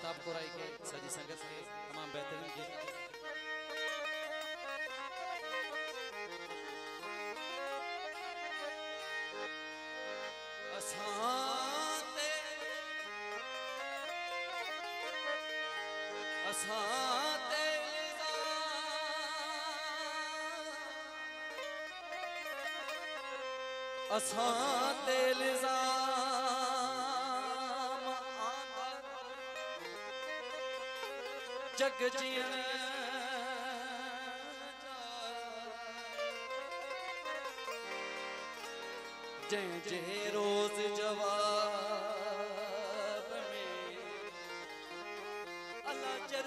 Mahtab Core i के सजी संगत के तमाम बेहतरीन गीत असाते असाते असाते लिज़ाम जग जीण जय जय रोज जवाब में अल्लाह जर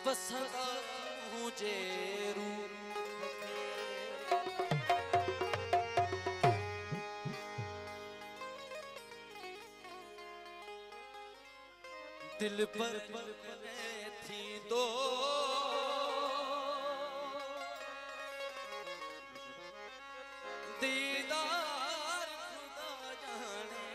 वसदा मुझे रू दिल पर थी दो दीदार खुदा जाने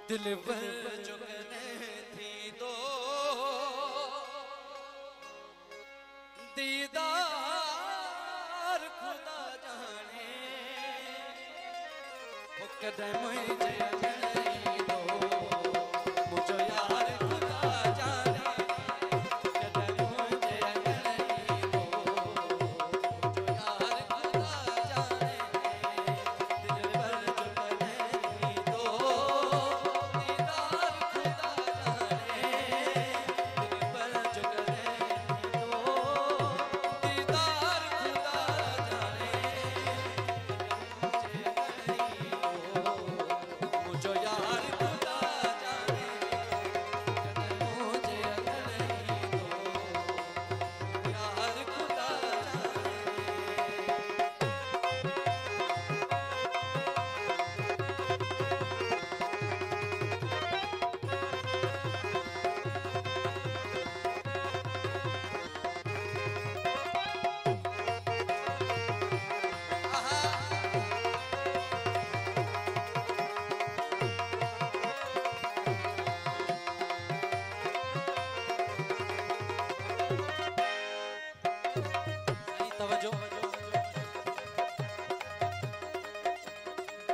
दिल पर चुगने थी दो दीदार खुदा जाने वो कदम मुझे नहीं दो मुझे यार खुदा जाने कदम मुझे नहीं दो मुझे यार खुदा जाने दिल पर चुगने थी दो दीदार खुदा जाने दिल पर चुगने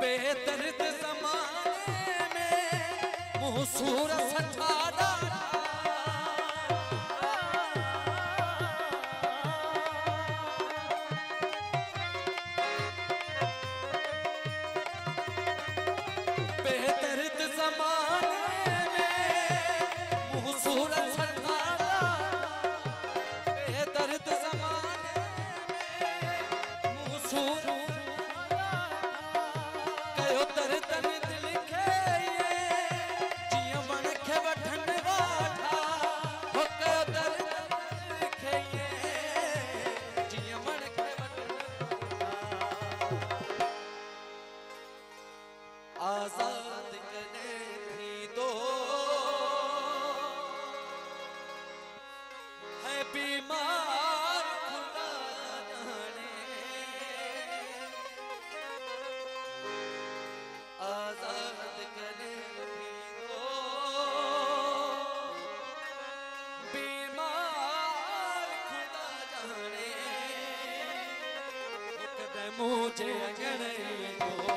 बेदर्द ज़माने में मुहसूर सठारा बेदर्द ज़माने में मुहसूर सठारा बेदर्द ज़माने में मुहसूर आजाद करने थी दो है बीमार खुदा जाने आजाद करने थी दो बीमार खुदा जाने कदम मुझे अगने दो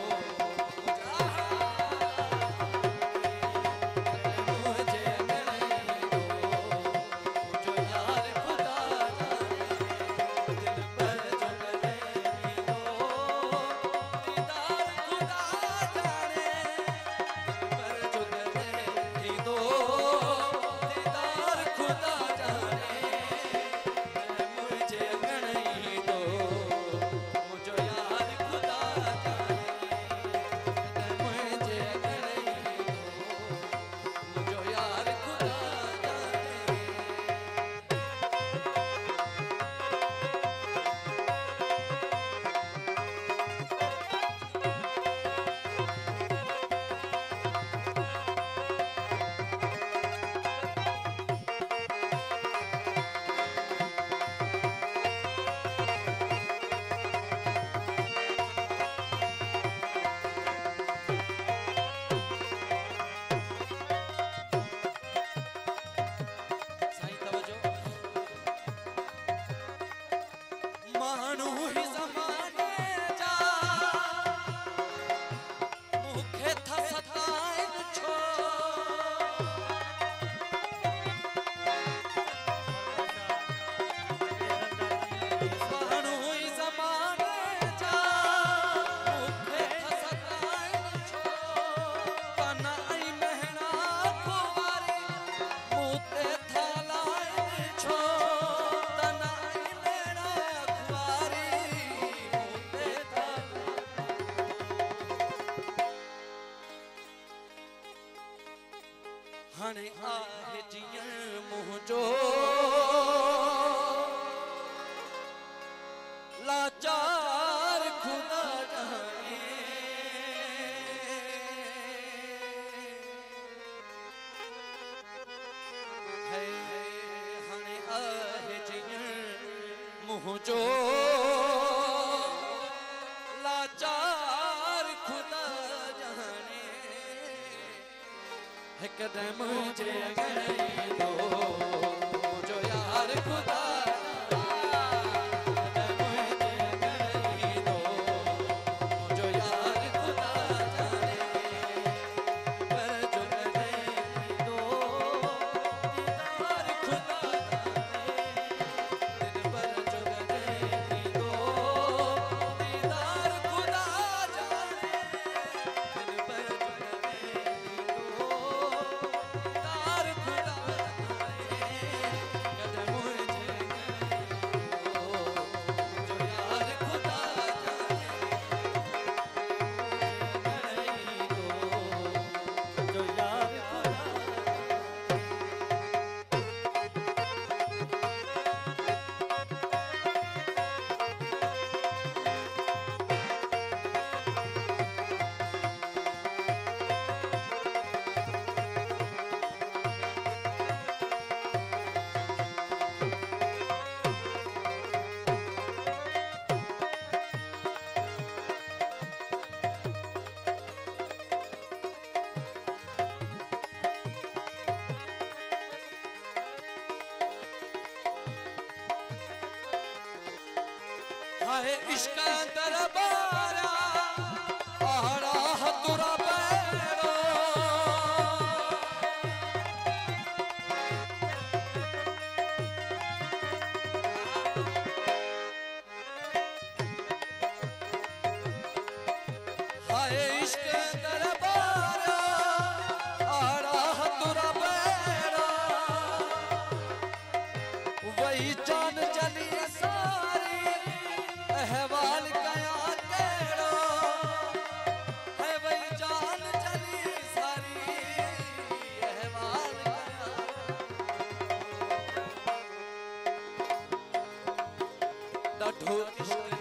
मानू ही जमाने जा मुखे था सताइन छो मानू ही जमाने जा मुखे था सताइन छो कनाई महना कुवारी मुते था लाइन छो तनाई महना कुवारी मुते था हणे आहे जियण मुंहिंजो लाचार खुदा जाने है हणे आहे जियण मुंहिंजो लाचार खुदा जाने हिकदम मुझे गए दो जो यार खुदा हाय इश्क दरबारा आड़ा हतुरा पैरो हाय इश्क दरबारा आड़ा हतुरा पैरो वही जान चली अहवाल कया केड़ो है वही जान चली सारी अहवाल कया डठो इश्क